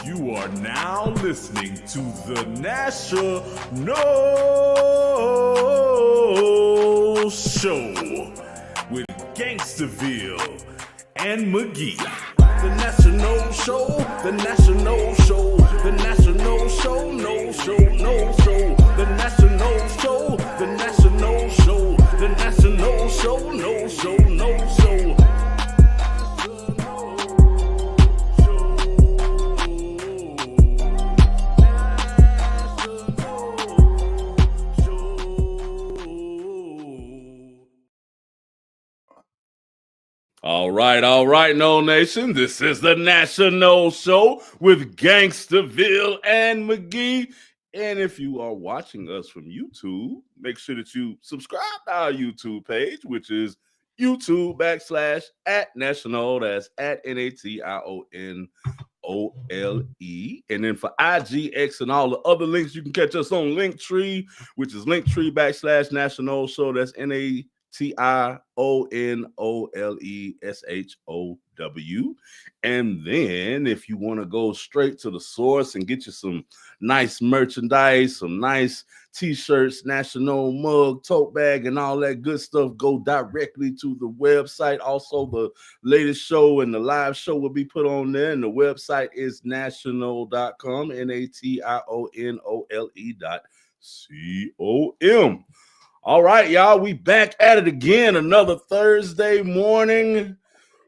You are now listening to the National Show with Gangsterville and McGee. The National Show, the National Show, the National Show, no show, no show. The National Show, the National Show, the National Show, no show, no show. All right, No Nation. This is the National Show with Gangsterville and McGee. And if you are watching us from YouTube, make sure that you subscribe to our YouTube page, which is YouTube.com/@National. That's @NATIONOLE. And then for IGX and all the other links, you can catch us on Linktree, which is Linktree.com/National Show. That's NATIONOLESHOW. And then if you want to go straight to the source and get you some nice merchandise, some nice t-shirts, national mug, tote bag, and all that good stuff, go directly to the website. Also, the latest show and the live show will be put on there, and the website is national.com, NATIONOLE.com. All right, y'all, we back at it again. Another Thursday morning.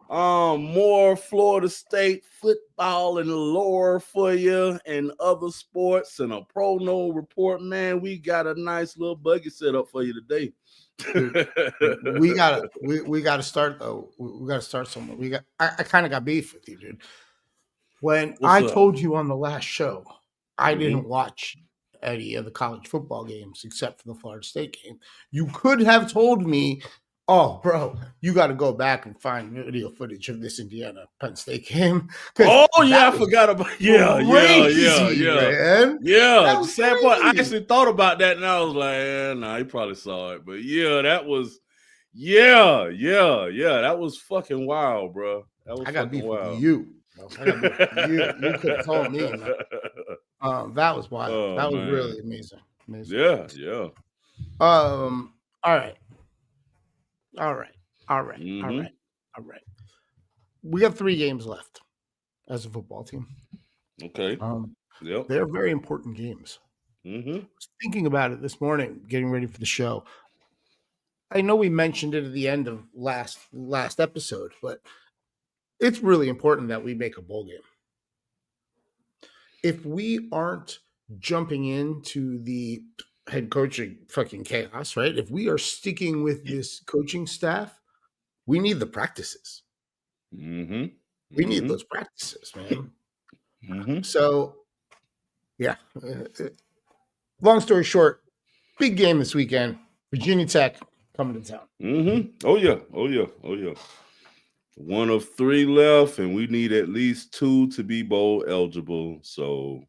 More Florida State football and lore for you, and other sports, and a pro report. Man, we got a nice little buggy set up for you today. we gotta start though. We gotta start somewhere. I kind of got beef with you, dude. When I told you on the last show, I didn't watch any of the college football games except for the Florida State game. You could have told me, oh, bro, you got to go back and find video footage of this Indiana Penn State game. Oh, yeah, I forgot about man. Yeah. Sad part, I actually thought about that, and I was like, nah, he probably saw it. But yeah, that was, that was fucking wild, bro. That was I got beef wild. with you. You could have told me. That was wild. Oh, that was man. really amazing. Yeah. All right. We got 3 games left as a football team. Okay. They're very important games. Mm-hmm. I was thinking about it this morning, getting ready for the show. I know we mentioned it at the end of last episode, but it's really important that we make a bowl game. If we aren't jumping into the head coaching fucking chaos, right? If we are sticking with this coaching staff, we need the practices. Mm-hmm. We need those practices, man. Mm-hmm. So, yeah. Long story short, big game this weekend. Virginia Tech coming to town. Mm-hmm. Oh yeah. 1 of 3 left, and we need at least 2 to be bowl eligible. So,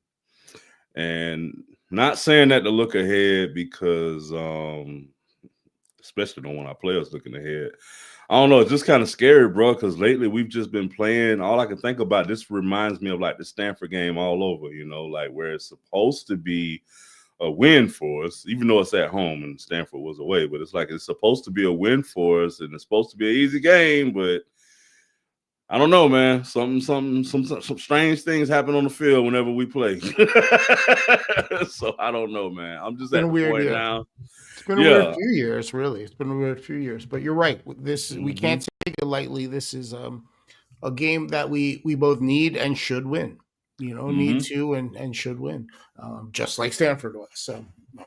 and not saying that to look ahead, because especially don't want our players looking ahead. I don't know, it's just kind of scary, bro, because lately we've just been playing. All I can think about, this reminds me of like the Stanford game all over, like where it's supposed to be a win for us, even though it's at home and Stanford was away. But it's like it's supposed to be a win for us, and it's supposed to be an easy game, but I don't know, man. Some strange things happen on the field whenever we play. So I don't know, man. I'm just at the point now. It's been a weird few years, really. It's been a weird few years. But you're right. We can't take it lightly. This is a game that we both need and should win. Need to and should win. Just like Stanford was. So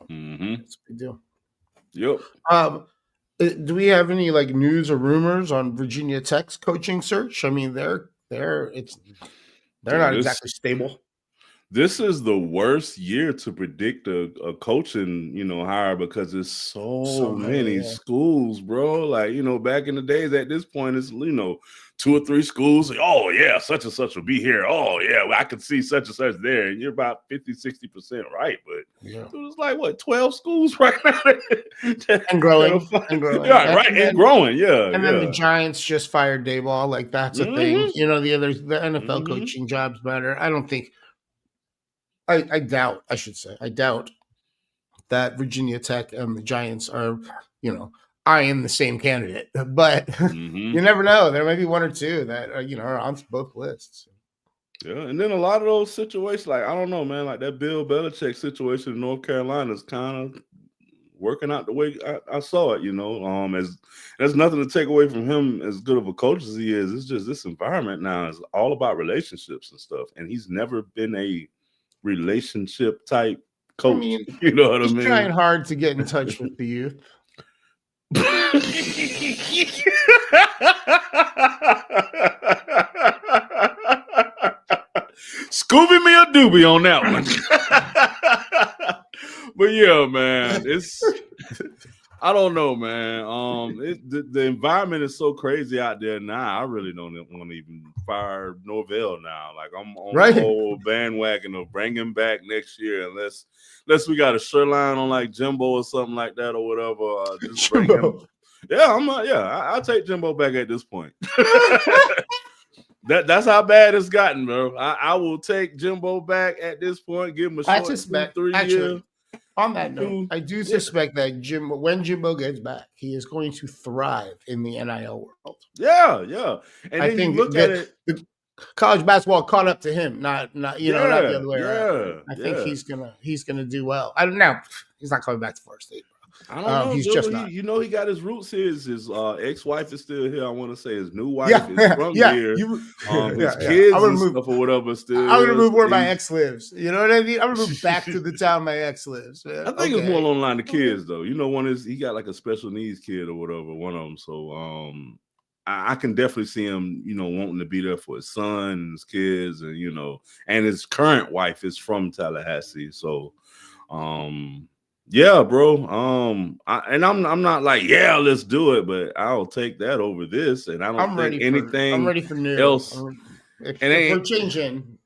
it's a big deal. Yep. Do we have any like news or rumors on Virginia Tech's coaching search? I mean, they're not exactly stable. This is the worst year to predict a coaching, hire because there's so many schools, bro. Like, back in the days at this point, it's, 2 or 3 schools. Oh, yeah, such and such will be here. Oh, yeah, I can see such and such there. And you're about 50, 60% right. But it was like, what, 12 schools right now? And growing. Yeah, right, and growing, yeah. And then the Giants just fired Daboll. Like, that's a thing. The NFL coaching job's better. I don't think. I doubt that Virginia Tech and the Giants are, eyeing the same candidate. But you never know. There may be 1 or 2 that are on both lists. Yeah, and then a lot of those situations, like, I don't know, man, like that Bill Belichick situation in North Carolina is kind of working out the way I saw it, as there's nothing to take away from him as good of a coach as he is. It's just this environment now is all about relationships and stuff. And he's never been a relationship type coach. You know what I mean? He's trying hard to get in touch with the youth. Scooby me a doobie on that one. But yeah, man, I don't know, man. The environment is so crazy out there now. I really don't want to even fire Norvell now. Like, I'm on the whole bandwagon of bring him back next year, unless we got a sure line on like Jimbo or something like that or whatever. Just bring him. Yeah, I'll take Jimbo back at this point. That's how bad it's gotten, bro. I will take Jimbo back at this point. Give him a short 2-3 year. On that note, I do suspect that when Jimbo gets back, he is going to thrive in the NIL world. Yeah. And I think look at it. The college basketball caught up to him, not the other way around. I think he's gonna do well. I don't know. He's not coming back to Florida State. I don't know. He's just not. He got his roots here. His ex-wife is still here. I want to say his new wife is from here. His kids and stuff or whatever still. I'm gonna move where my ex lives. You know what I mean? I'm gonna move back to the town my ex lives. Man. I think it's more along the line of kids though. One is he got like a special needs kid or whatever. One of them. So I can definitely see him, wanting to be there for his son and his kids, and and his current wife is from Tallahassee. So yeah, bro. I'm not like, yeah, let's do it, but I'll take that over this. And I don't think anything I'm ready for new else. If we're changing.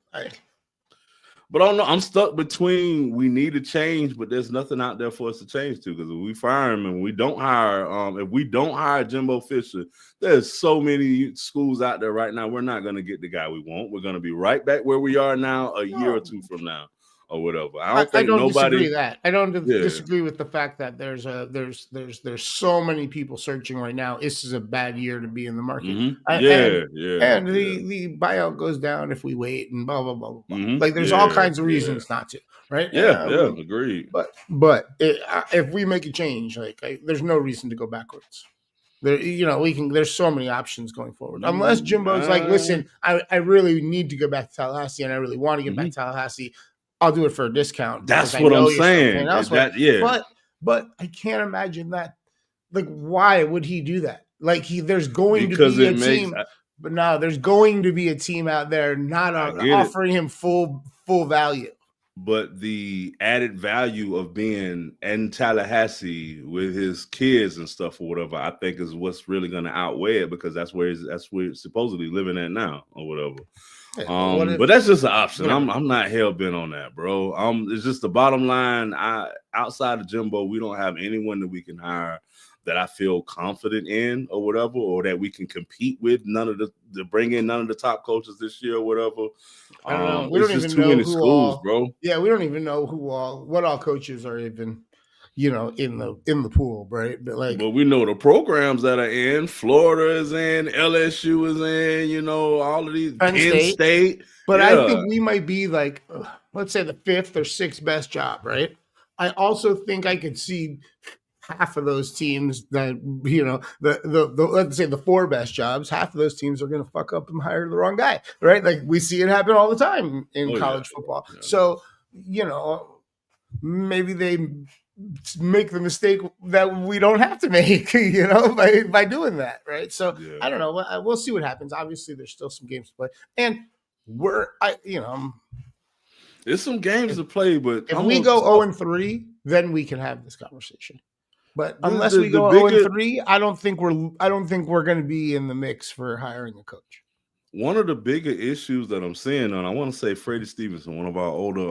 But I don't know. I'm stuck between we need to change, but there's nothing out there for us to change to. Because if we fire him and we don't hire, if we don't hire Jimbo Fisher, there's so many schools out there right now. We're not going to get the guy we want. We're going to be right back where we are now a year or 2 from now. Or whatever. I don't disagree that. I don't disagree with the fact that there's so many people searching right now. This is a bad year to be in the market. And the buyout goes down if we wait and blah blah blah blah. Like there's all kinds of reasons not to, right? Agreed. But if we make a change, there's no reason to go backwards. There, there's so many options going forward. Unless Jimbo's like, listen, I really need to go back to Tallahassee and I really want to get back to Tallahassee. I'll do it for a discount. That's what I'm saying. But I can't imagine that. Like, why would he do that? Like, there's going to be a team, but no, there's going to be a team out there not offering him full value. But the added value of being in Tallahassee with his kids and stuff or whatever, I think is what's really going to outweigh it, because that's where he's supposedly living at now or whatever. But that's just an option. I'm not hell bent on that, bro. It's just the bottom line. Outside of Jimbo, we don't have anyone that we can hire that I feel confident in or whatever, or that we can compete with. To bring in none of the top coaches this year or whatever. We don't even know many schools, bro. Yeah, we don't even know what all coaches are even. In the pool, right? But we know the programs that are in. Florida is in, LSU is in, all of these, Penn State. But I think we might be like, let's say the 5th or 6th best job, right? I also think I could see half of those teams that, the let's say the 4 best jobs, half of those teams are going to fuck up and hire the wrong guy, right? Like we see it happen all the time in college football. Yeah. So, maybe they make the mistake that we don't have to make, by doing that, right? So I don't know. We'll see what happens. Obviously, there's still some games to play, and It's some games to play, but if we go 0-3, then we can have this conversation. But unless we go 0-3, I don't think we're going to be in the mix for hiring a coach. One of the bigger issues that I'm seeing, and I want to say Freddie Stevenson, one of our older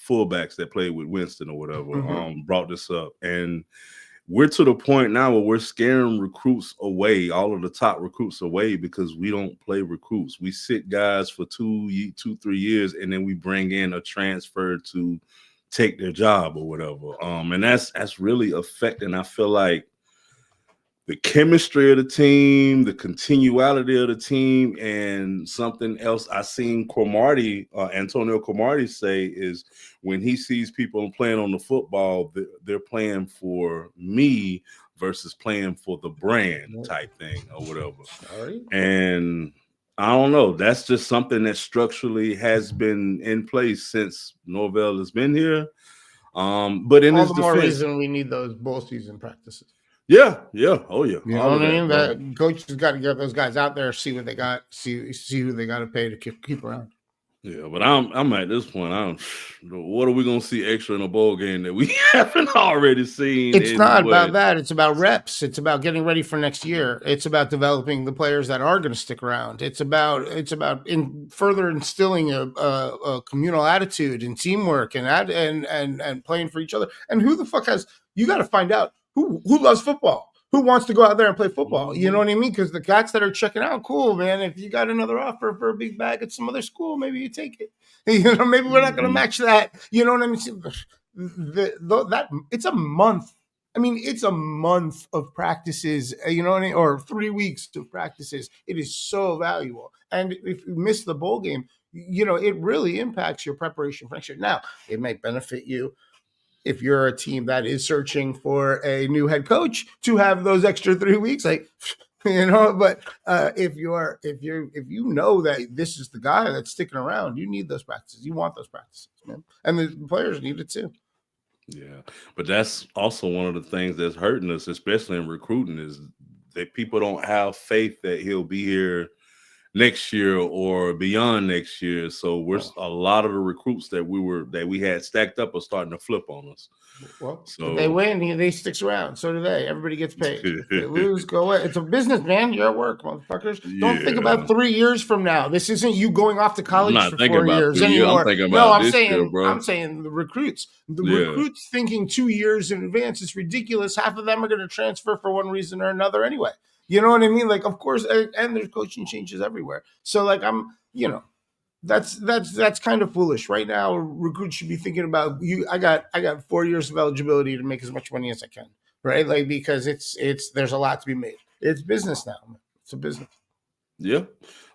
fullbacks that played with Winston or whatever, brought this up. And we're to the point now where we're scaring recruits away, all of the top recruits away, because we don't play recruits. We sit guys for 2-3 years, and then we bring in a transfer to take their job or whatever. And that's really affecting, I feel like, the chemistry of the team, the continuality of the team, and something else I seen Antonio Cromartie say is when he sees people playing on the football, they're playing for me versus playing for the brand type thing or whatever. Sorry. And I don't know. That's just something that structurally has been in place since Norvell has been here. But in his defense, more reason we need those bowl season practices. Yeah. Oh, yeah. You know what I mean? That coach has got to get those guys out there, see what they got, see who they got to pay to keep around. Yeah, but I'm at this point. What are we gonna see extra in a bowl game that we haven't already seen? It's not about that. It's about reps. It's about getting ready for next year. It's about developing the players that are going to stick around. It's about further instilling a communal attitude and teamwork and playing for each other. And who the fuck has? You got to find out. Who loves football? Who wants to go out there and play football? You know what I mean? Because the cats that are checking out, cool, man. If you got another offer for a big bag at some other school, maybe you take it. You know, maybe we're not going to match that. You know what I mean? It's a month. I mean, it's a month of practices. You know what I mean? Or 3 weeks of practices. It is so valuable. And if you miss the bowl game, you know, it really impacts your preparation for next year. Now, it might benefit you if you're a team that is searching for a new head coach to have those extra 3 weeks, like, you know, but if you know that this is the guy that's sticking around, you need those practices. You want those practices, man. And the players need it too. Yeah. But that's also one of the things that's hurting us, especially in recruiting, is that people don't have faith that he'll be here next year or beyond next year. So a lot of the recruits that we had stacked up are starting to flip on us. Well, so if they win, he sticks around. So do they. Everybody gets paid. If they lose, go away. It's a business, man. You're at work, motherfuckers. Don't think about 3 years from now. This isn't you going off to college for 4 years anymore. I'm saying the recruits. The recruits thinking 2 years in advance is ridiculous. Half of them are going to transfer for one reason or another anyway. You know what I mean? Like, of course, and there's coaching changes everywhere. So, like, that's kind of foolish. Right now, recruits should be thinking about I got 4 years of eligibility to make as much money as I can, right? Like, because there's a lot to be made. It's business now. It's a business. Yeah,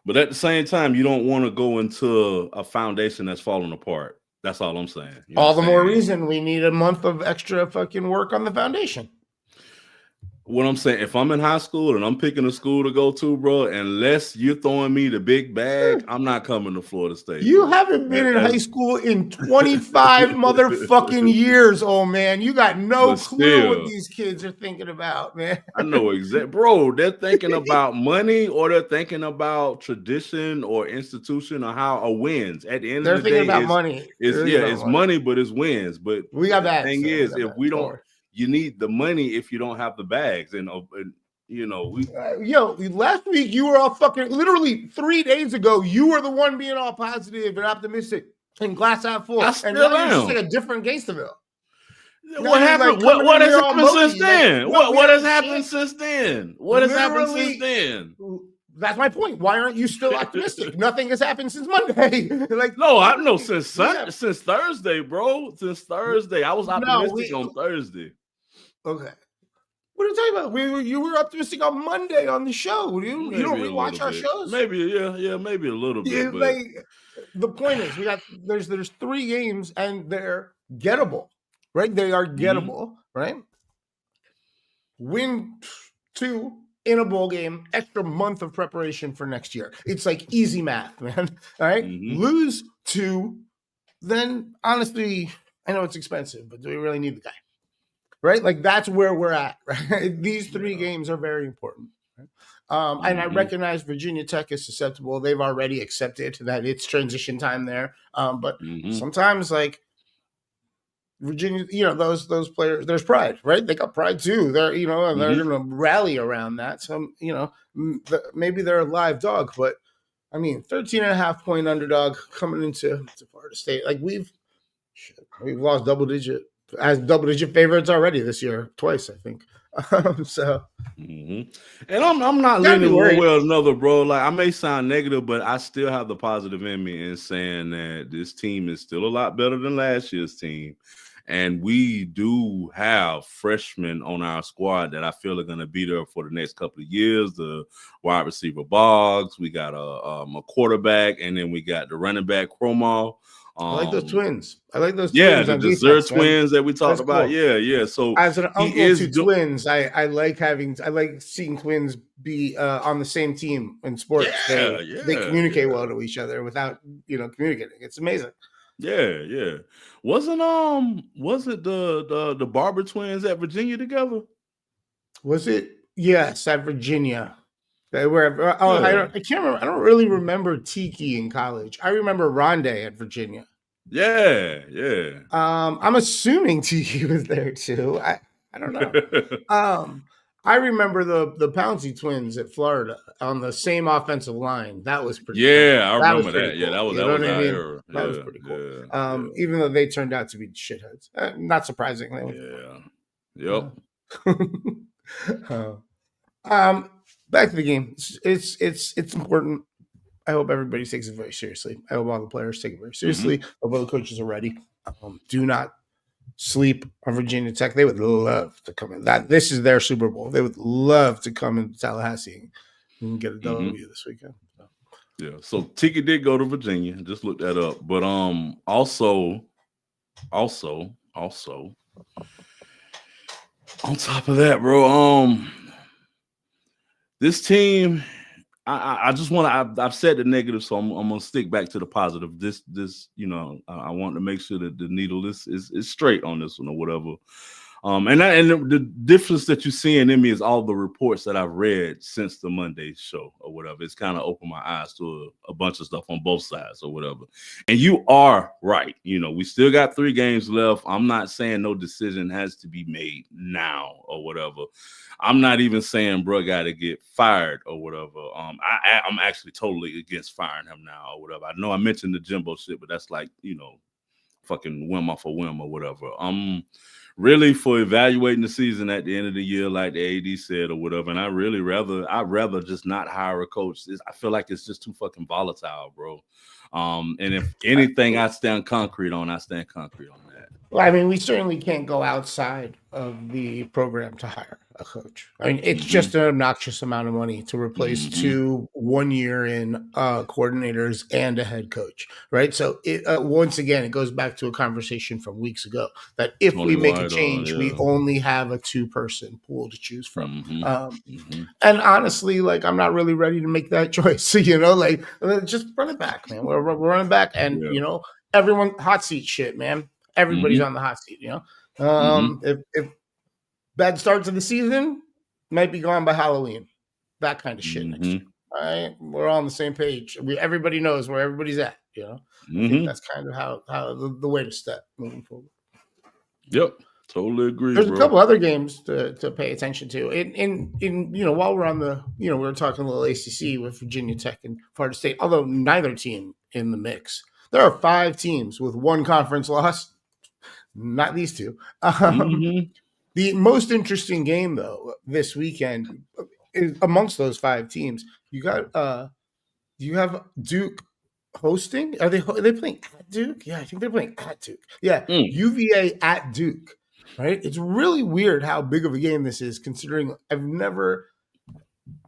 but at the same time, you don't want to go into a foundation that's falling apart. That's all I'm saying. All the more reason we need a month of extra fucking work on the foundation. What I'm saying, if I'm in high school and I'm picking a school to go to, bro, unless you're throwing me the big bag, I'm not coming to Florida State. You haven't been in high school in 25 motherfucking years, old man. You got no clue what these kids are thinking about, man. I know exactly. Bro, they're thinking about money, or they're thinking about tradition or institution or how wins. At the end of the day, they're thinking about money. It's money, but it's wins. But we got that. The thing is, if we don't... You need the money if you don't have the bags, and you know last week you were all fucking literally 3 days ago. You were the one being all positive and optimistic and glass half full. And now you're just like a different Gangsterville. What happened? Like, what has happened since then? What has happened since then? What has happened since then? That's my point. Why aren't you still optimistic? Nothing has happened since Monday. Since Thursday, bro. Since Thursday, I was optimistic on Thursday. Okay. What are you talking about? You were optimistic on Monday on the show. You don't rewatch our shows? Maybe, maybe a little bit. Yeah, but... the point is, there's 3 games and they're gettable, right? They are gettable, right? Win 2 in a bowl game, extra month of preparation for next year. It's like easy math, man. All right. Lose 2, then honestly, I know it's expensive, but do we really need the guy? Right? Like, that's where we're at, right? These 3 games are very important. And I recognize Virginia Tech is susceptible. They've already accepted that it's transition time there. But sometimes, like Virginia, those players, there's pride, right? They got pride too. They're, and they're going to rally around that. So, maybe they're a live dog, but I mean, 13.5-point underdog coming into Florida State. Like we've lost double digit favorites already this year, twice, I think. And I'm not leaning one way or another, bro. Like I may sound negative, but I still have the positive in me in saying that this team is still a lot better than last year's team. And we do have freshmen on our squad that I feel are going to be there for the next couple of years. The wide receiver Boggs, we got a quarterback, and then we got the running back Cromal. I like those twins. Yeah, the dessert twins that we talked about. Cool. Yeah. So as an uncle to twins, I like seeing twins be on the same team in sports. They communicate well to each other without communicating. It's amazing. Yeah. Wasn't it the Barber twins at Virginia together? Was it? Yes, at Virginia. They were. I can't remember. I don't really remember Tiki in college. I remember Rondé at Virginia. Yeah. I'm assuming Tiki was there too. I don't know. I remember the Pouncey twins at Florida on the same offensive line. That was pretty. Yeah, cool. I remember that. Cool. Yeah, that was era. That was pretty cool. Even though they turned out to be shitheads, not surprisingly. Yeah. Yep. Back to the game. It's important. I hope everybody takes it very seriously. I hope all the players take it very seriously. I hope all the coaches are ready. Do not sleep on Virginia Tech. They would love to come in. This is their Super Bowl. They would love to come into Tallahassee and get a W this weekend. So. Yeah. So Tiki did go to Virginia. Just look that up. But also, on top of that, bro, this team, I just want to. I've said the negative, so I'm gonna stick back to the positive. This, I want to make sure that the needle is straight on this one or whatever. And the difference that you're seeing in me is all the reports that I've read since the Monday show or whatever. It's kind of opened my eyes to a bunch of stuff on both sides or whatever. And you are right. We still got 3 games left. I'm not saying no decision has to be made now or whatever. I'm not even saying bro got to get fired or whatever. I'm actually totally against firing him now or whatever. I know I mentioned the Jimbo shit, but that's like, fucking whim off a whim or whatever. Really for evaluating the season at the end of the year, like the AD said or whatever. And I'd rather just not hire a coach. I feel like it's just too fucking volatile, bro. And if anything I stand concrete on that. Well, I mean, we certainly can't go outside of the program to hire a coach. I mean, it's just an obnoxious amount of money to replace 2 1-year-in coordinators and a head coach, right? So once again, it goes back to a conversation from weeks ago that if we make a change, we only have a 2-person pool to choose from. And honestly, like I'm not really ready to make that choice. So, just run it back, man. We're running back, and everyone hot seat shit, man. Everybody's on the hot seat, If bad start to the season, might be gone by Halloween. That kind of shit next year. All right, we're all on the same page. Everybody knows where everybody's at. I think that's kind of how the way to step moving forward. Yep, totally agree. There's a couple other games to pay attention to. In while we're on the we were talking a little ACC with Virginia Tech and Florida State. Although neither team in the mix, there are 5 teams with 1 conference loss. Not these 2. The most interesting game, though, this weekend is amongst those 5 teams. You have Duke hosting. Are they playing at Duke? Yeah, I think they're playing at Duke. Yeah, UVA at Duke. Right? It's really weird how big of a game this is, considering I've never,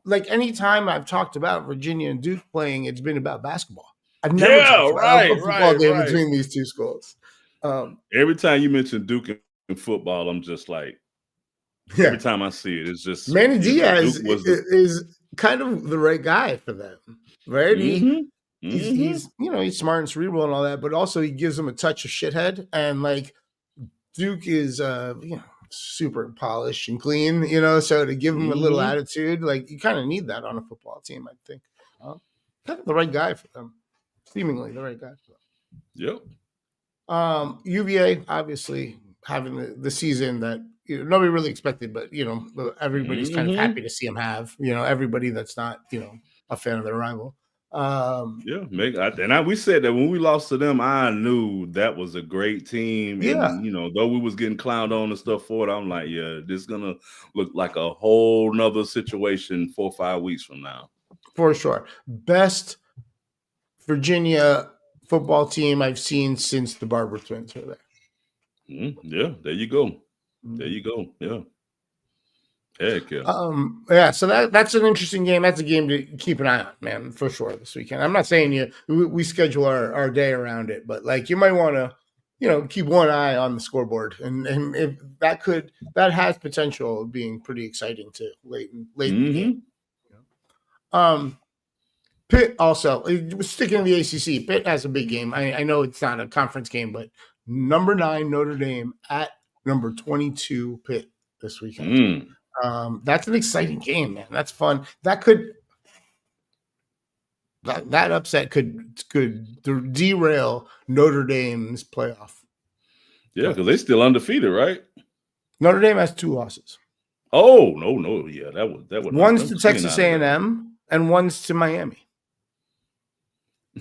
like, anytime I've talked about Virginia and Duke playing, it's been about basketball. I've never talked about a football game between these 2 schools. Every time you mention Duke in football, I'm just like, every time I see it, it's just Manny Diaz is kind of the right guy for them, right? He's smart and cerebral and all that, but also he gives them a touch of shithead, and like Duke is super polished and clean, so to give him a little attitude, like you kind of need that on a football team, I think. Kind of the right guy for them. Seemingly the right guy for them. Yep. UVA obviously having the season that nobody really expected, but everybody's kind of happy to see him have. Everybody that's not a fan of their rival. We said that when we lost to them, I knew that was a great team. Yeah. And though we was getting clowned on and stuff for it, I'm like, yeah, this is gonna look like a whole nother situation 4 or 5 weeks from now. For sure. Best Virginia football team I've seen since the Barber twins were there. Yeah, there you go. There you go. Yeah. Heck yeah. So that's an interesting game. That's a game to keep an eye on, man, for sure this weekend. I'm not saying we schedule our day around it, but like you might want to, keep one eye on the scoreboard, and if that has potential of being pretty exciting too late in the game. Pitt also sticking in the ACC. Pitt has a big game. I know it's not a conference game, but number 9 Notre Dame at number 22 Pitt this weekend. That's an exciting game, man. That's fun. That upset could derail Notre Dame's playoff. Yeah, because they're still undefeated, right? Notre Dame has 2 losses. Oh no, yeah, that would. One's to Texas A&M and one's to Miami.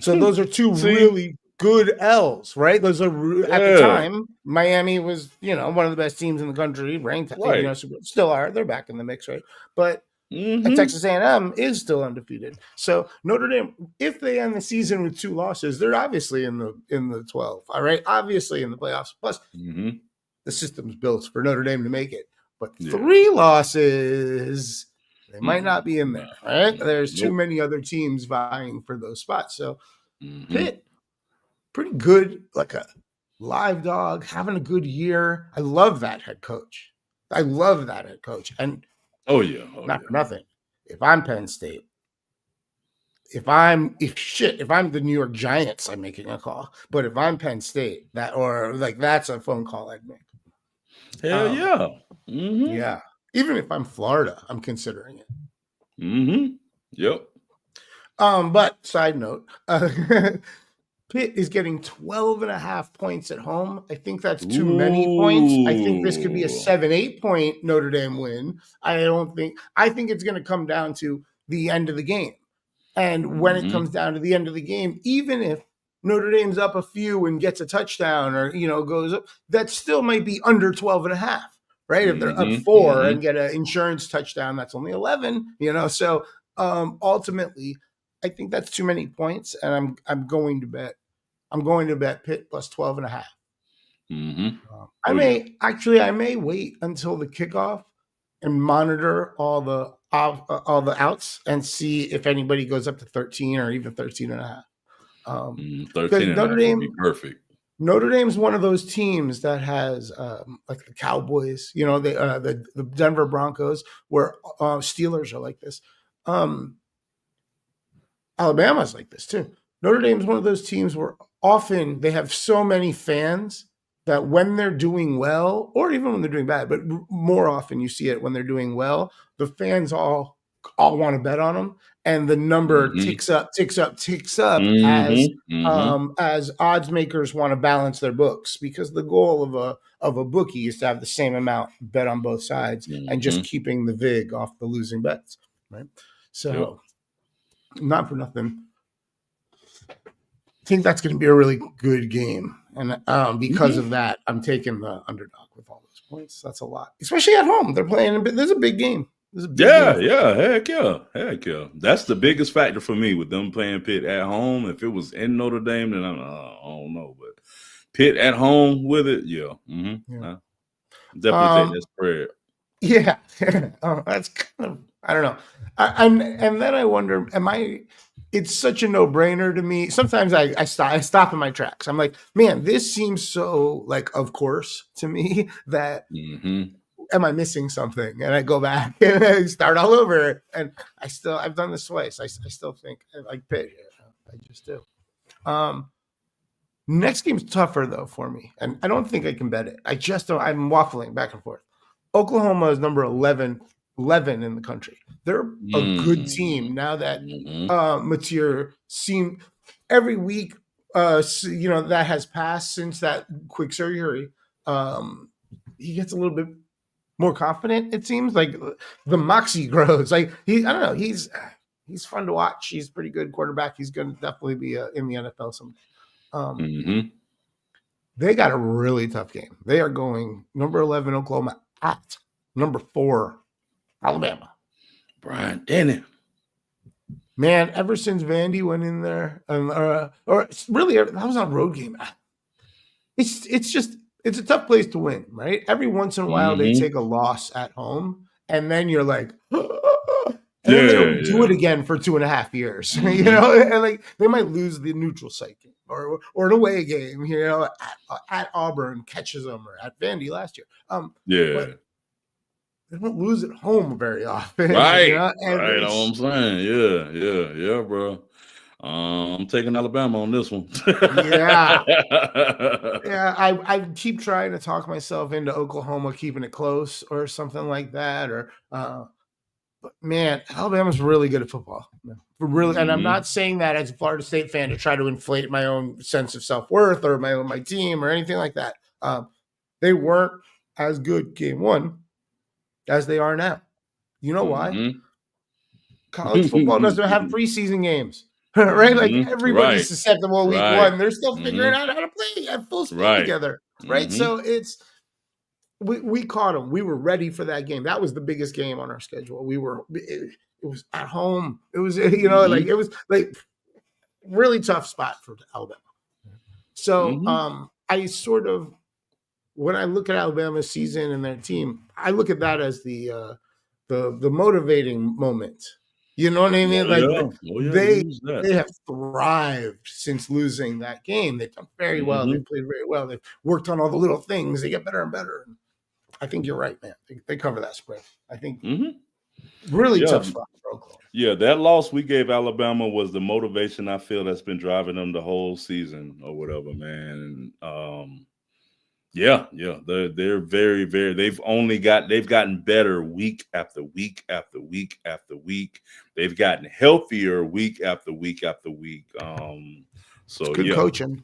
So those are 2 really good L's, right? Those are at the time. Miami was, one of the best teams in the country, ranked. Right. Still are. They're back in the mix, right? But Texas A&M is still undefeated. So Notre Dame, if they end the season with 2 losses, they're obviously in the 12. All right, obviously in the playoffs. Plus, the system's built for Notre Dame to make it. But 3 losses, they might not be in there. Right? There's too many other teams vying for those spots. So Pitt, pretty good, like a live dog, having a good year. I love that head coach. And not for nothing. If I'm Penn State, if I'm the New York Giants, I'm making a call. But if I'm Penn State, that's a phone call I'd make. Hell yeah. Yeah. Even if I'm Florida, I'm considering it. Yep. But side note, Pitt is getting 12.5 points at home. I think that's too many points. I think this could be a 7-8 point Notre Dame win. I think it's going to come down to the end of the game. And when it comes down to the end of the game, even if Notre Dame's up a few and gets a touchdown or, goes up, that still might be under 12.5, right? If they're up 4 and get an insurance touchdown, that's only 11, So ultimately, I think that's too many points, and I'm going to bet Pitt plus 12.5. I may wait until the kickoff and monitor all the outs and see if anybody goes up to 13 or even 13.5. 13 Notre Dame would be perfect. Notre Dame's one of those teams that has like the Cowboys, the Denver Broncos, where Steelers are like this. Alabama's like this too. Notre Dame's one of those teams where often they have so many fans that when they're doing well, or even when they're doing bad, but more often you see it when they're doing well, the fans all want to bet on them, and the number ticks up as odds makers want to balance their books, because the goal of a bookie is to have the same amount bet on both sides and just keeping the vig off the losing bets, right? So. Not for nothing, I think that's going to be a really good game. And because of that, I'm taking the underdog with all those points. That's a lot, especially at home. They're playing there's a big game. Heck yeah. That's the biggest factor for me with them playing Pitt at home. If it was in Notre Dame, then I don't know. But Pitt at home with it, definitely take that spread. Yeah, that's kind of, I don't know. And then I wonder, it's such a no-brainer to me. Sometimes I stop in my tracks. I'm like, man, this seems so like, of course, to me that am I missing something? And I go back and I start all over. And I've done this twice. I still think I like Pitt. I just do. Next game's tougher though for me. And I don't think I can bet it. I just don't. I'm waffling back and forth. Oklahoma is number 11 in the country. They're a good team now that Mateer seemed every week. That has passed since that quick surgery. He gets a little bit more confident. It seems like the moxie grows. Like I don't know. He's fun to watch. He's a pretty good quarterback. He's going to definitely be in the NFL someday. They got a really tough game. They are going number 11 Oklahoma at number 4 Alabama. Brian Denny. Man, ever since Vandy went in there, or really, that was a road game. It's a tough place to win, right? Every once in a while, they take a loss at home, and then you're like, and then they don't do it again for 2.5 years. You know, and like they might lose the neutral site game or an away game. You know, at Auburn catches them, or at Vandy last year. But they don't lose at home very often. Right. You know? Right. Know what I'm saying? Yeah, bro. I'm taking Alabama on this one. Yeah. I keep trying to talk myself into Oklahoma keeping it close or something like that. But man, Alabama's really good at football. Really, and I'm not saying that as a Florida State fan to try to inflate my own sense of self-worth or my team or anything like that. They weren't as good game one as they are now. You know why? College football doesn't have preseason games, right? Like everybody's susceptible week one. They're still figuring out how to play at full speed together, right? So we caught them. We were ready for that game. That was the biggest game on our schedule. It was at home. It was, like it was like really tough spot for Alabama. So I sort of, when I look at Alabama's season and their team, I look at that as the motivating moment. You know what I mean? They have thrived since losing that game. They've done very well. They played very well. They've worked on all the little things. They get better and better. I think you're right, man. They cover that spread. I think really tough spot for Oklahoma. Yeah, that loss we gave Alabama was the motivation I feel that's been driving them the whole season or whatever, man. They're very, very. They've gotten better week after week after week after week. They've gotten healthier week after week after week. So it's good coaching.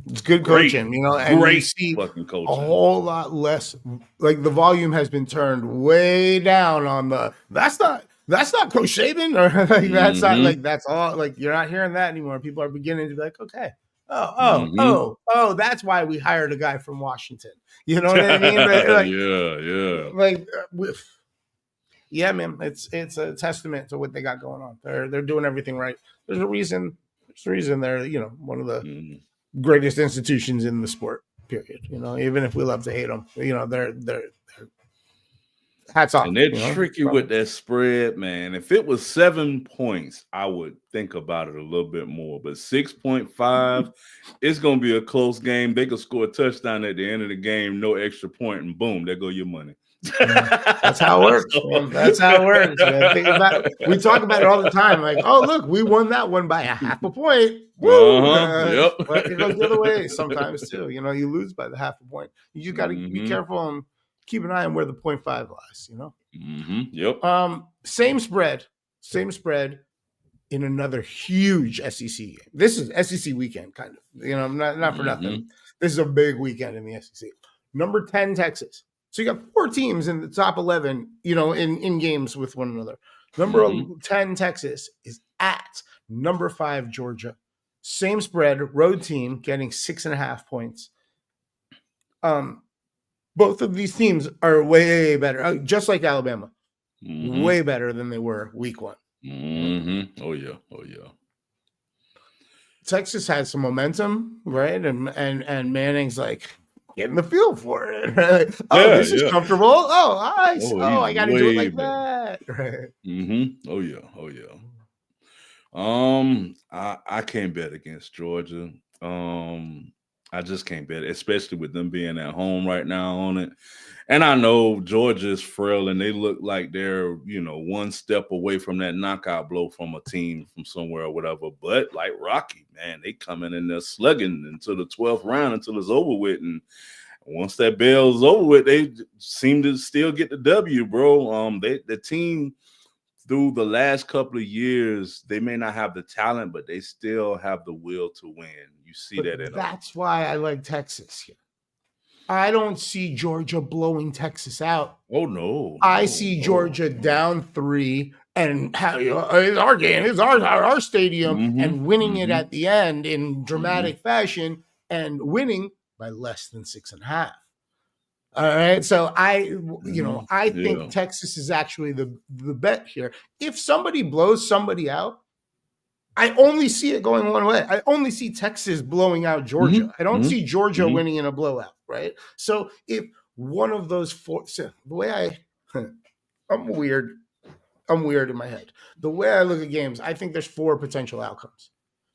It's good coaching, and you see fucking coaching. A whole lot less. Like the volume has been turned way down on the. That's not Coach Saban, or like that's not like that's all. Like you're not hearing that anymore. People are beginning to be like, okay. Oh, that's why we hired a guy from Washington. You know what I mean? Yeah, man. It's a testament to what they got going on. They're doing everything right. There's a reason they're one of the greatest institutions in the sport. Period. Even if we love to hate them, they're hats off. And they're tricky with that spread, man. If it was 7 points, I would think about it a little bit more. But 6.5, it's going to be a close game. They could score a touchdown at the end of the game, no extra point, and boom, there go your money. That's how it works, man. That's how it works, man. We talk about it all the time. Like, oh, look, we won that one by a half a point. But it goes the other way sometimes, too. You lose by the half a point. You just got to be careful and keep an eye on where the 0.5 lies, Same spread in another huge SEC game. This is SEC weekend, kind of. Not for nothing. This is a big weekend in the SEC. Number 10, Texas. So you got 4 teams in the top 11, in games with one another. Number 10, Texas is at number 5, Georgia. Same spread, road team getting 6.5 points. Both of these teams are way better, just like Alabama, way better than they were week one. Oh yeah. Texas has some momentum, right? And Manning's like getting the feel for it. Right? This is comfortable. I got to do it like that. Right? Oh yeah. I can't bet against Georgia. I just can't bet it, especially with them being at home right now on it. And I know Georgia's frail and they look like they're, one step away from that knockout blow from a team from somewhere or whatever. But like Rocky, man, they coming in there slugging into the 12th round until it's over with. And once that bell's over with, they seem to still get the W, bro. The team through the last couple of years, they may not have the talent, but they still have the will to win. You see that in that's why I like Texas here. I don't see Georgia blowing Texas out. Oh no! I see Georgia down 3 and it's our game, it's our stadium, and winning it at the end in dramatic fashion and winning by less than 6.5. All right, so I think Texas is actually the bet here. If somebody blows somebody out, I only see it going one way. I only see Texas blowing out Georgia. I don't see Georgia winning in a blowout, right? So if one of those four, so the way I'm weird in my head. The way I look at games, I think there's 4 potential outcomes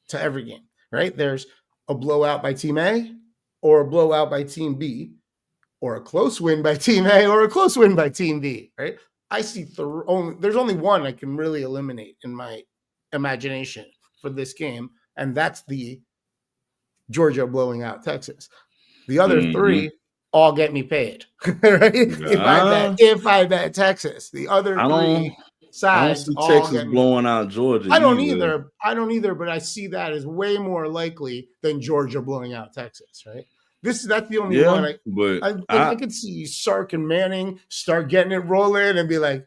to every game, right? There's a blowout by Team A, or a blowout by Team B, or a close win by Team A, or a close win by Team B, right? I see there's only one I can really eliminate in my imagination for this game, and that's the Georgia blowing out Texas. The other 3 all get me paid, right? If I bet Texas, the other 3 sides I don't see Texas blowing out Georgia. I don't either, but I see that as way more likely than Georgia blowing out Texas, right? That's the only one. I could see Sark and Manning start getting it rolling and be like,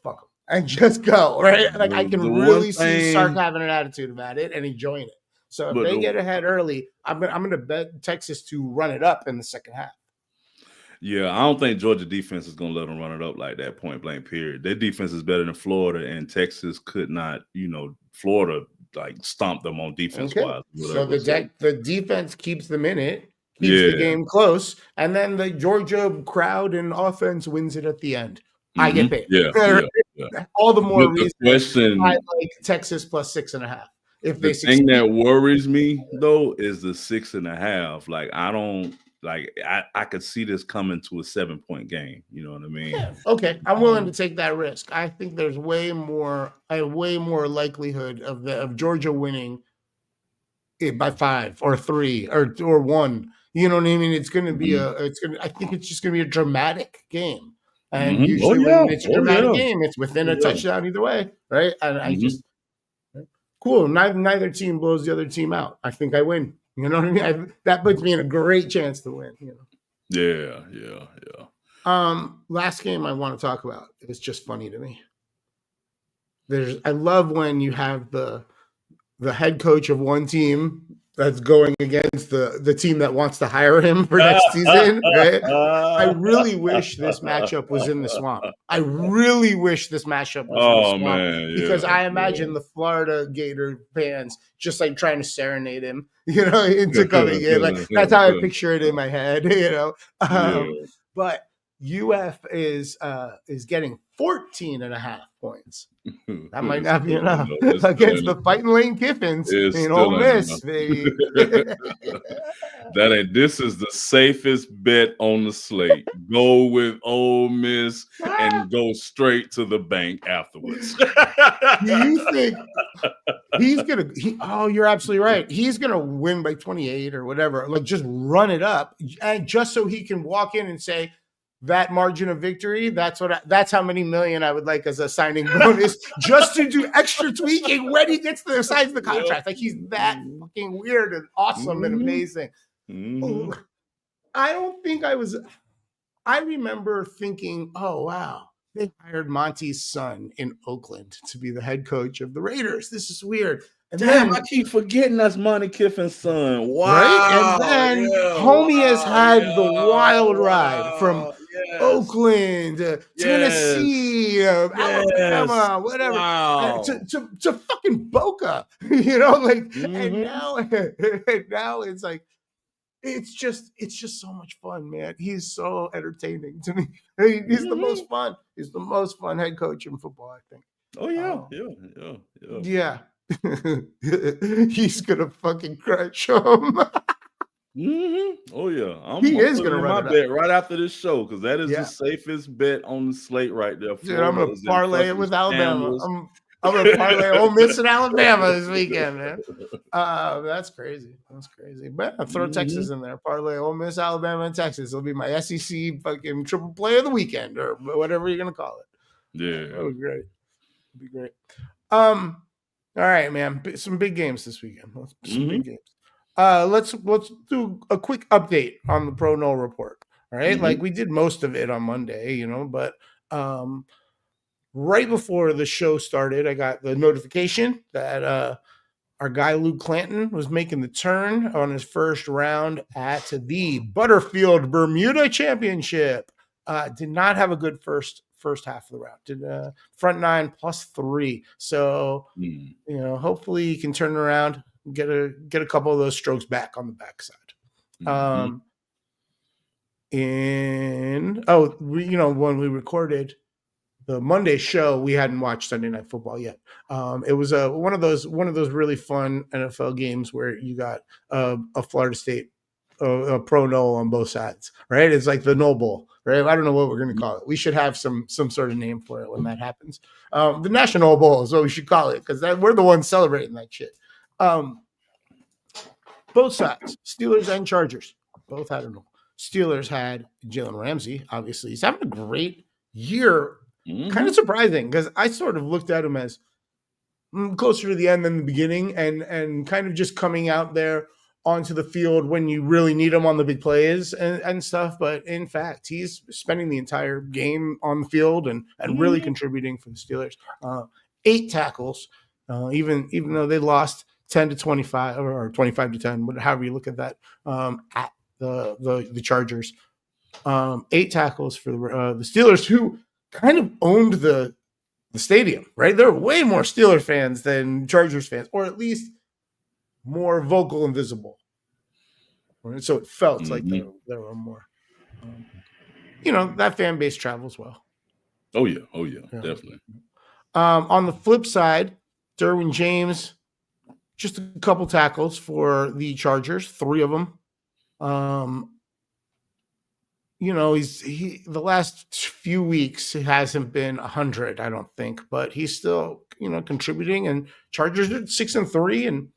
fuck them, and just go, right? Like I can really see Sark having an attitude about it and enjoying it. So if they get ahead early, I'm gonna bet Texas to run it up in the second half. Yeah, I don't think Georgia defense is going to let them run it up like that, point blank, period. Their defense is better than Florida, and Texas could not, Florida, like, stomped them on defense-wise. So the defense keeps them in it, keeps the game close, and then the Georgia crowd and offense wins it at the end. I get paid. Yeah. All the more reason I like Texas plus 6.5. If the thing that worries me, though, is the 6.5. Like, I could see this coming to a 7-point game. You know what I mean? Yeah. Okay, I'm willing to take that risk. I think there's way more likelihood of Georgia winning it by 5 or 3 or 1. You know what I mean? It's going to be I think it's just going to be a dramatic game. And usually when it's a dramatic game, it's within a touchdown either way, right? And I just cool. Neither team blows the other team out. I think I win. You know what I mean? That puts me in a great chance to win. Yeah. Last game I want to talk about. It's just funny to me. I love when you have the head coach of one team that's going against the team that wants to hire him for next season. Right? I really wish this matchup was in the Swamp. I really wish this matchup was in the Swamp, man, because I imagine the Florida Gator fans just like trying to serenade him, into coming in. Like that's how I picture it in my head, But UF is getting 14.5 points. That might not be enough against the Fighting Lane Kiffins in Ole Miss, baby. This is the safest bet on the slate. Go with Ole Miss and go straight to the bank afterwards. Do you think he's gonna? You're absolutely right. He's gonna win by 28 or whatever. Like just run it up, and just so he can walk in and say, that margin of victory, that's how many million I would like as a signing bonus, just to do extra tweaking when he gets to signs the contract. Like he's that fucking weird and awesome and amazing. I don't think I remember thinking, oh wow, they hired Monty's son in Oakland to be the head coach of the Raiders. This is weird. And damn, I keep forgetting that's Monty Kiffin's son. Wow. Right? And then homie has had the wild ride from Oakland, Tennessee, Alabama, whatever, to fucking Boca, and now it's like, it's just so much fun, man. He's so entertaining to me. He's the most fun. He's the most fun head coach in football, I think. Oh yeah. He's gonna fucking crush him. Oh yeah, he is gonna run my bet right after this show because that is the safest bet on the slate right there. Dude, I'm gonna parlay it with Alabama. I'm gonna parlay Ole Miss and Alabama this weekend, man. That's crazy. That's crazy. But I'll throw Texas in there. Parlay Ole Miss, Alabama, and Texas. It'll be my SEC fucking triple play of the weekend, or whatever you're gonna call it. Yeah, that would be great. It'd be great. All right, man. Some big games this weekend. Some big games. Let's do a quick update on the Pro Null report. All right, like we did most of it on Monday, but right before the show started, I got the notification that our guy Luke Clanton was making the turn on his first round at the Butterfield Bermuda Championship. Did not have a good first half of the round. Did front 9 +3. So hopefully he can turn around, get a couple of those strokes back on the backside. When we recorded the Monday show, we hadn't watched Sunday Night Football yet. It was one of those really fun NFL games where you got a Florida State a Pro Null on both sides, right? It's like the Null Bowl, right? I don't know what we're going to call it. We should have some sort of name for it when that happens. The National Bowl is what we should call it, because we're the ones celebrating that shit. Both sides, Steelers and Chargers, both had a Null. Steelers had Jalen Ramsey. Obviously, he's having a great year. Kind of surprising, because I sort of looked at him as closer to the end than the beginning, and kind of just coming out there onto the field when you really need him on the big plays and stuff. But in fact, he's spending the entire game on the field and really contributing for the Steelers. 8 tackles, even though they lost 10-25 or 25-10, however you look at that, at the Chargers. 8 tackles for the Steelers, who kind of owned the stadium, right? There were way more Steelers fans than Chargers fans, or at least more vocal and visible. Right? So it felt like there were more. That fan base travels well. Oh yeah, definitely. On the flip side, Derwin James, just a couple tackles for the Chargers, 3 of them. The last few weeks it hasn't been 100, I don't think, but he's still, contributing. And Chargers are 6-3, and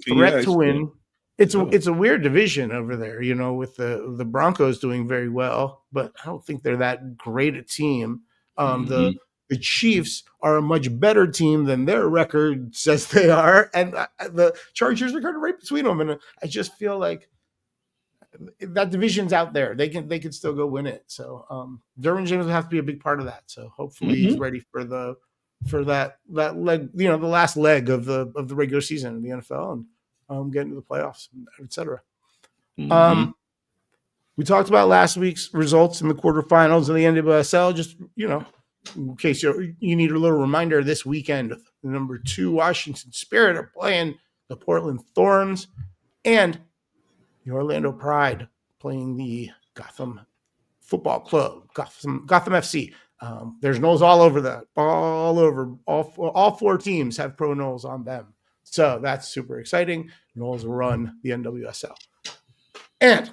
threat to win. It's a weird division over there, with the Broncos doing very well, but I don't think they're that great a team. The Chiefs are a much better team than their record says they are, and the Chargers are kind of right between them. And I just feel like that division's out there. They can still go win it. So Derwin James will have to be a big part of that. So hopefully he's ready for that leg, the last leg of the regular season in the NFL, and get into the playoffs, etc. We talked about last week's results in the quarterfinals of the NWSL. Just in case you need a little reminder, this weekend the number 2 Washington Spirit are playing the Portland Thorns, and the Orlando Pride playing the Gotham Football Club, Gotham FC. There's Knowles all over that. All over. All 4 teams have Pro Knowles on them. So that's super exciting. Knowles will run the NWSL. And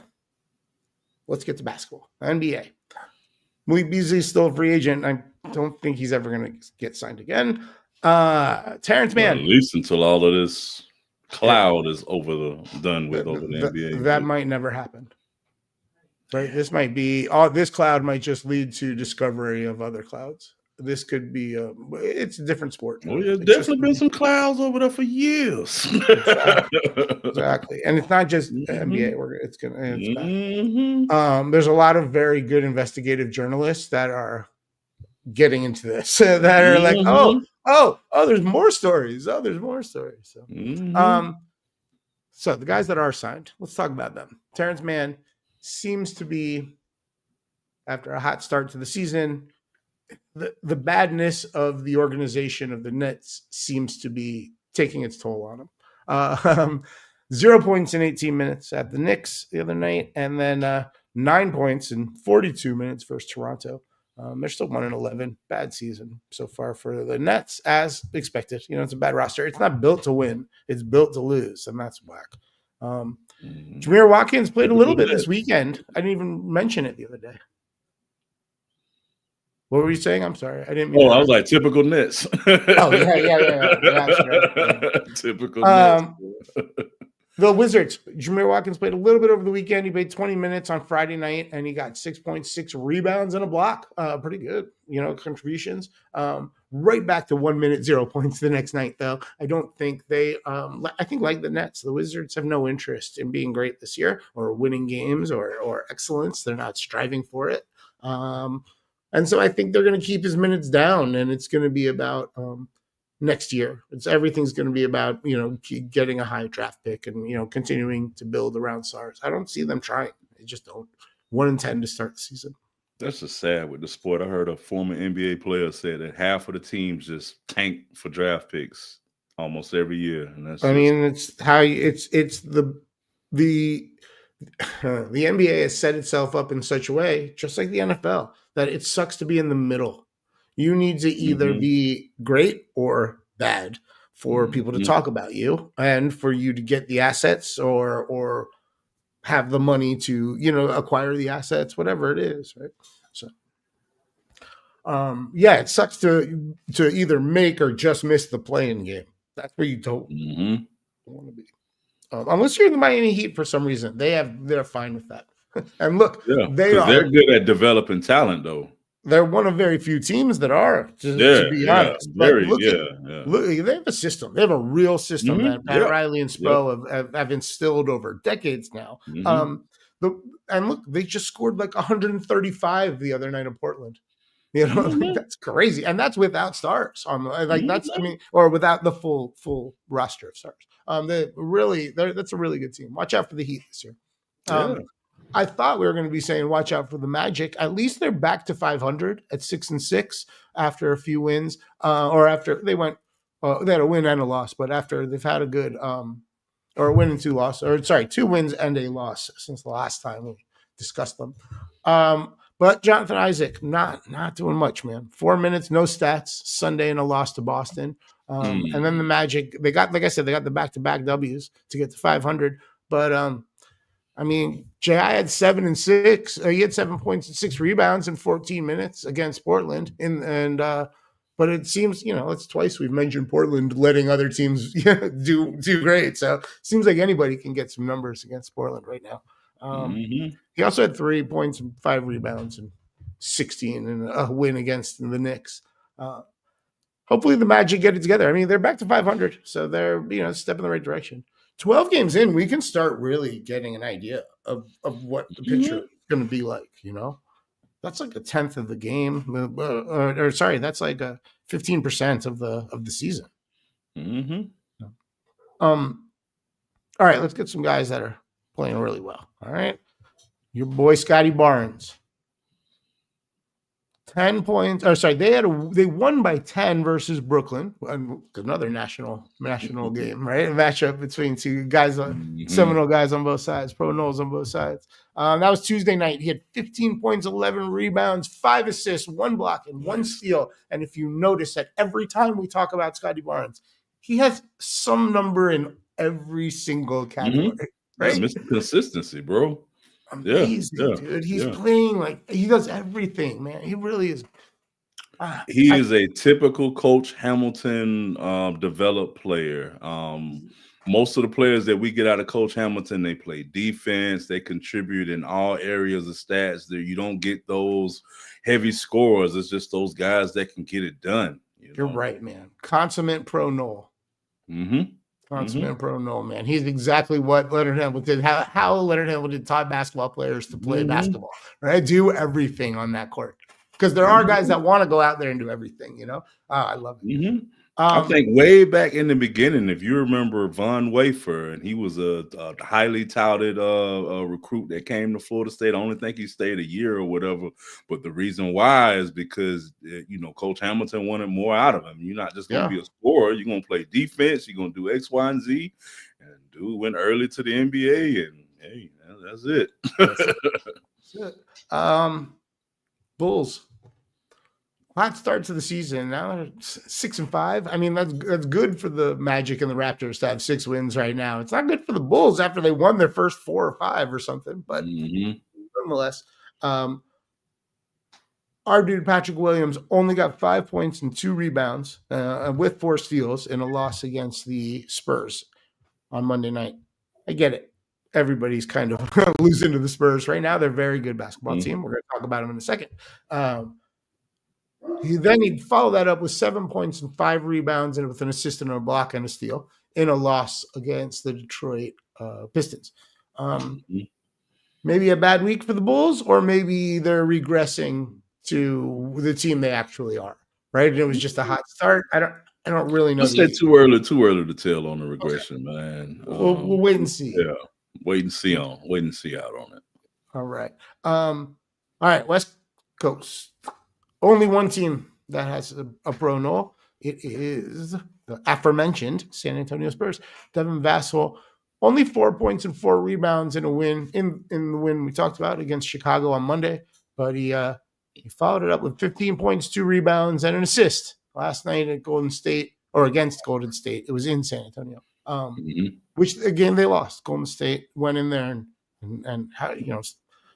let's get to basketball. NBA. Malik Beasley is still a free agent. I don't think he's ever going to get signed again. Terrence Mann. At least until all of this cloud is done with over the NBA. That might never happen. Right? This might be this cloud might just lead to discovery of other clouds. This could be it's a different sport. Oh, yeah, definitely been some clouds over there for years. Exactly. And it's not just NBA. There's a lot of very good investigative journalists that are getting into this that are like, oh, there's more stories. So, so the guys that are signed, let's talk about them. Terrence Mann seems to be, after a hot start to the season, the badness of the organization of the Nets seems to be taking its toll on him. 0 points in 18 minutes at the Knicks the other night, and then 9 points in 42 minutes versus Toronto. They're still 1-11. Bad season so far for the Nets, as expected. It's a bad roster. It's not built to win. It's built to lose, and that's whack. Jameer Watkins played a little bit this weekend. I didn't even mention it the other day. What were you saying? I'm sorry, I didn't mean. Oh, I was like typical Nets. Oh yeah. That's right. Yeah. Typical Nets. The Wizards, Jameer Watkins played a little bit over the weekend. He played 20 minutes on Friday night, and he got 6.6 rebounds and a block. Pretty good, contributions. Right back to 1 minute, 0 points the next night, though. I don't think they, I think like the Nets, the Wizards have no interest in being great this year or winning games or excellence. They're not striving for it. And so I think they're going to keep his minutes down, and it's going to be about next year. Everything's going to be about, getting a high draft pick and, continuing to build around stars. I don't see them trying. They just don't. 1-10 to start the season. That's just sad with the sport. I heard a former NBA player say that half of the teams just tank for draft picks almost every year. And that's it's how it's the NBA has set itself up in such a way, just like the NFL, that it sucks to be in the middle. You need to either be great or bad for people to talk about you and for you to get the assets or have the money to, acquire the assets, whatever it is. Right. So, it sucks to either make or just miss the play-in game. That's where you don't want to be. Unless you're in the Miami Heat for some reason, they're fine with that. And look, they're good at developing talent, though. They're one of very few teams that are, to be honest. Look, they have a system. They have a real system that Pat Riley and Spo have instilled over decades now. And look, they just scored like 135 the other night in Portland. That's crazy, and that's without stars. Or without the full roster of stars. That's a really good team. Watch out for the Heat this year. I thought we were going to be saying watch out for the Magic. At least they're back to 500 at 6-6 after a few wins, or after they went. They had a win and a loss, but after they've had a good or a win and 2 losses, 2 wins and a loss since the last time we discussed them. But Jonathan Isaac not doing much, man. 4 minutes, no stats. Sunday and a loss to Boston, and then the Magic. They got, like I said, they got the back-to-back W's to get to 500, but J.I. had 7 and 6. He had 7 points and 6 rebounds in 14 minutes against Portland. But it seems, it's twice we've mentioned Portland letting other teams do great. So it seems like anybody can get some numbers against Portland right now. He also had 3 points and 5 rebounds and 16 and a win against the Knicks. Hopefully the Magic get it together. I mean, they're back to 500, so they're a step in the right direction. 12 games in, we can start really getting an idea of what the picture is going to be like, That's like a 10th of the game. That's like a 15% of the season. All right, let's get some guys that are playing really well. All right. Your boy Scotty Barnes. 10 points. They won by 10 versus Brooklyn. Another national game, right? A matchup between two guys, Seminole guys on both sides, Pro Knowles on both sides. That was Tuesday night. He had 15 points, 11 rebounds, 5 assists, 1 block, and 1 steal. And if you notice that every time we talk about Scotty Barnes, he has some number in every single category. Right? Yeah, Mr. Consistency, bro. Amazing, dude. He's playing like he does everything, man. He really is. He is a typical Coach Hamilton developed player. Most of the players that we get out of Coach Hamilton, they play defense. They contribute in all areas of stats. There, you don't get those heavy scorers. It's just those guys that can get it done. You're right, man. Consummate Pro Knoll. Consummate Pro Knoll, man. He's exactly what Leonard Hamilton did. How Leonard Hamilton taught basketball players to play basketball, right? Do everything on that court. Because there are guys that want to go out there and do everything, I love it. I think way back in the beginning, if you remember Von Wafer, and he was a highly touted recruit that came to Florida State. I only think he stayed a year or whatever. But the reason why is because, Coach Hamilton wanted more out of him. You're not just going to be a scorer. You're going to play defense. You're going to do X, Y, and Z. And dude went early to the NBA, and hey, that's it. That's it. Bulls. Hot start to the season. Now they're 6-5. I mean, that's good for the Magic and the Raptors to have 6 wins right now. It's not good for the Bulls after they won their first 4 or 5 or something, but nonetheless. On our dude Patrick Williams only got 5 points and 2 rebounds with 4 steals in a loss against the Spurs on Monday night. I get it. Everybody's kind of losing to the Spurs right now. They're a very good basketball team. We're going to talk about them in a second. He followed that up with 7 points and 5 rebounds and with an assist and a block and a steal in a loss against the Detroit Pistons. Maybe a bad week for the Bulls, or maybe they're regressing to the team they actually are, right? And it was just a hot start. I don't really know. I said too early to tell on the regression, man. We'll wait and see. Yeah, wait and see out on it. All right. All right, West Coast. Only one team that has a pro null. It is the aforementioned San Antonio Spurs. Devin Vassell, only 4 points and 4 rebounds in a win in the win we talked about against Chicago on Monday, but he followed it up with 15 points, 2 rebounds, and an assist last night at Golden State, or against Golden State. It was in San Antonio, which again they lost. Golden State went in there and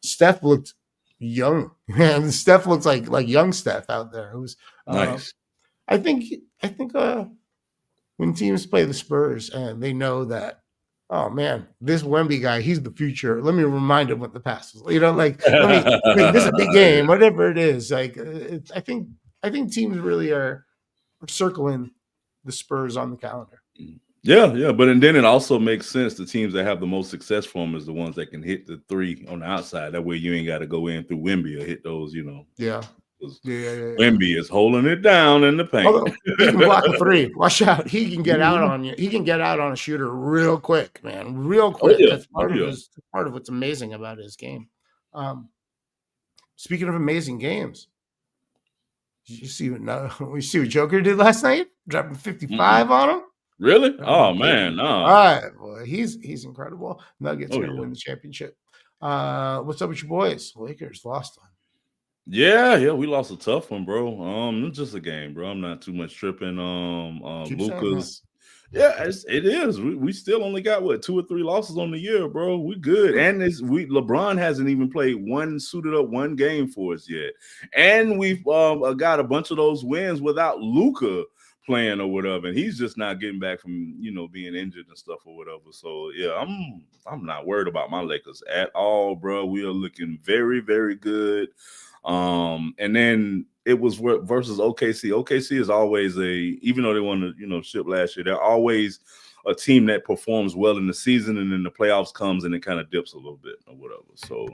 Steph looked young. Man, Steph looks like young Steph out there. It was nice. I think when teams play the Spurs and they know that, oh man, this Wemby guy, he's the future. Let me remind him what the past was. This is a big game, whatever it is. Like, I think teams really are circling the Spurs on the calendar. Yeah, but then it also makes sense. The teams that have the most success for them is the ones that can hit the 3 on the outside. That way, you ain't got to go in through Wemby or hit those. Yeah. Wemby is holding it down in the paint. Although, he can block a 3. Watch out. He can get out on you. He can get out on a shooter real quick, man. Real quick. That's part of what's amazing about his game. Speaking of amazing games, did you see what Joker did last night? Dropping 55 on him? Really? Oh man, no. All right, boy. He's incredible. Nuggets gonna win the championship. What's up with your boys? Lakers lost one. Yeah, we lost a tough one, bro. It's just a game, bro. I'm not too much tripping. Luka's. Yeah, it is. We still only got 2 or 3 losses on the year, bro. We good, and LeBron hasn't even played one suited up one game for us yet, and we've got a bunch of those wins without Luka playing or whatever, and he's just not getting back from being injured and stuff or whatever. So yeah, I'm not worried about my Lakers at all, bro. We are looking very, very good. And then it was versus OKC. OKC is always even though they won the ship last year, they're always a team that performs well in the season, and then the playoffs comes and it kind of dips a little bit or whatever. So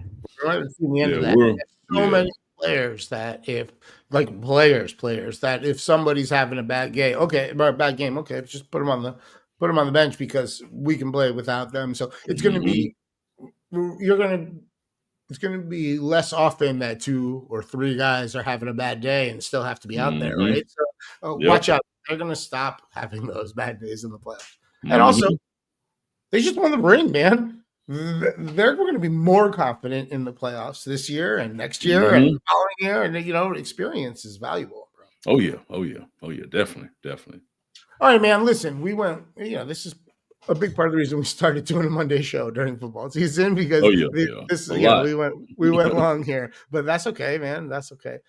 many players that if somebody's having a bad game, okay, just put them on the bench because we can play without them. So it's going to be it's going to be less often that 2 or 3 guys are having a bad day and still have to be out there, right? So watch out. They're going to stop having those bad days in the playoffs. And also, they just won the ring, man. They're going to be more confident in the playoffs this year and next year and the following year. And, experience is valuable, bro. Oh, yeah. Definitely. All right, man. Listen, we went, this is a big part of the reason we started doing a Monday show during football season because we went long here, but that's okay, man. That's okay.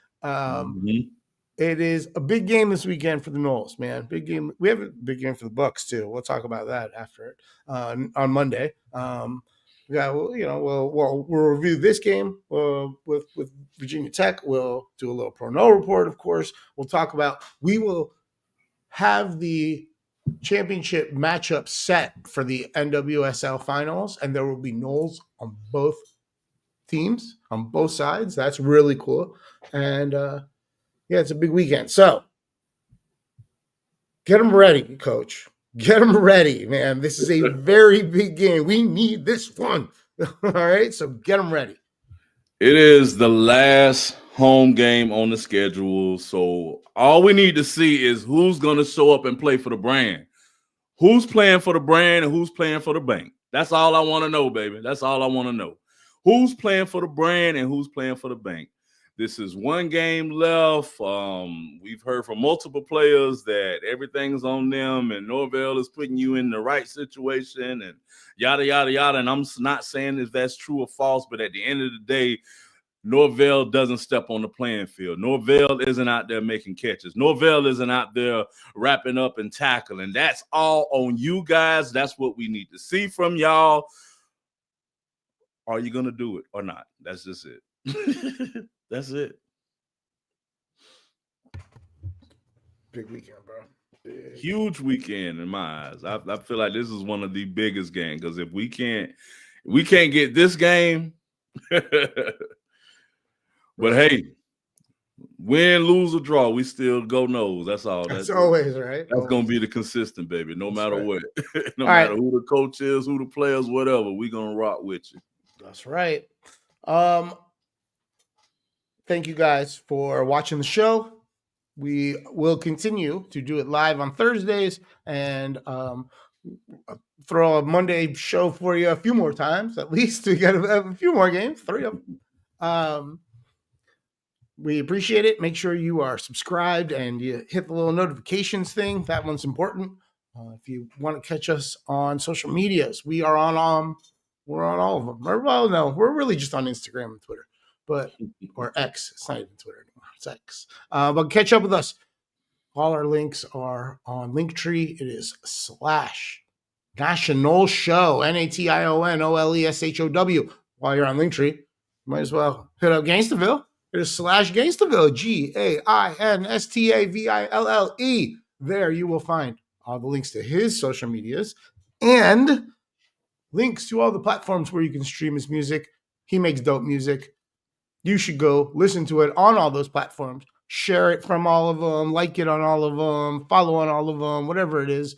It is a big game this weekend for the Knowles, man. Big game. We have a big game for the Bucks too. We'll talk about that after it on Monday. We'll review this game with Virginia Tech. We'll do a little pro no report, of course. We will have the championship matchup set for the NWSL finals, and there will be Knowles on both teams, on both sides. That's really cool. And it's a big weekend. So get them ready, coach. Get them ready, man. This is a very big game. We need this one. All right, so get them ready. It is the last home game on the schedule, so all we need to see is who's going to show up and play for the brand. Who's playing for the brand and who's playing for the bank. That's all I want to know, baby. That's all I want to know. Who's playing for the brand and who's playing for the bank. This is one game left. We've heard from multiple players that everything's on them and Norvell is putting you in the right situation and yada, yada, yada. And I'm not saying if that's true or false, but at the end of the day, Norvell doesn't step on the playing field. Norvell isn't out there making catches. Norvell isn't out there wrapping up and tackling. That's all on you guys. That's what we need to see from y'all. Are you going to do it or not? That's just it. That's it. Big weekend, bro. Huge weekend in my eyes. I feel like this is one of the biggest games because if we can't get this game, but hey, win, lose, or draw, we still go nose. That's all. That's always right. That's gonna be the consistent, baby. No matter right. what, no all matter right. who the coach is, who the players, whatever, we gonna rock with you. That's right. Thank you guys for watching the show. We will continue to do it live on Thursdays and throw a Monday show for you a few more times, at least to get a few more games, 3 of them. We appreciate it. Make sure you are subscribed and you hit the little notifications thing. That one's important. If you want to catch us on social medias, we are on we're on all of them. Well, no, we're really just on Instagram and Twitter, or X. It's not even Twitter anymore. It's X. But catch up with us. All our links are on Linktree. It is /National Show, NATIONOLESHOW. While you're on Linktree, you might as well hit up Gangstaville. It is /Gangstaville, GAINSTAVILLE. There you will find all the links to his social medias and links to all the platforms where you can stream his music. He makes dope music. You should go listen to it on all those platforms. Share it from all of them. Like it on all of them. Follow on all of them. Whatever it is,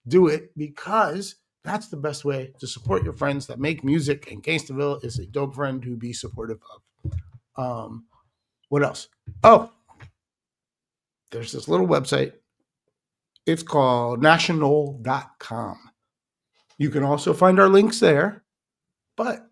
do it because that's the best way to support your friends that make music. And Gangstaville is a dope friend to be supportive of. What else? Oh, there's this little website. It's called national.com. You can also find our links there, but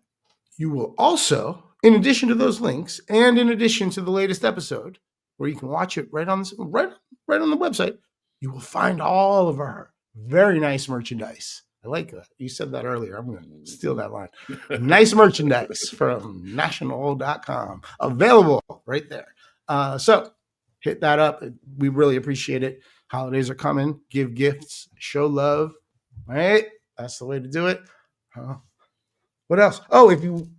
you will also, in addition to those links, and in addition to the latest episode, where you can watch it right on the website, you will find all of our very nice merchandise. I like that. You said that earlier. I'm going to steal that line. Nice merchandise from national.com. Available right there. So hit that up. We really appreciate it. Holidays are coming. Give gifts. Show love. All right? That's the way to do it. What else? Oh, if you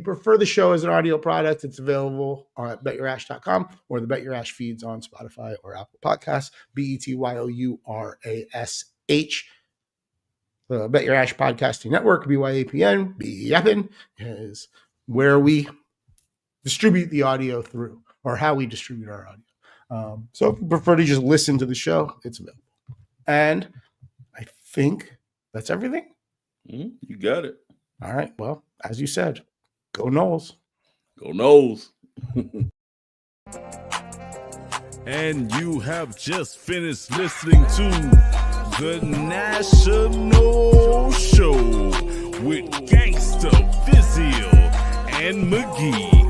prefer the show as an audio product, it's available at betyourash.com or the Bet Your Ash feeds on Spotify or Apple Podcasts. BETYOURASH. The Bet Your Ash Podcasting Network, BYAPN, BYAPN, is where we distribute the audio through, or how we distribute our audio. So if you prefer to just listen to the show, it's available. And I think that's everything. You got it. All right. Well, as you said, go Noles. Go Noles. And you have just finished listening to The National Show with Gangsta, Fizzle, and McGee.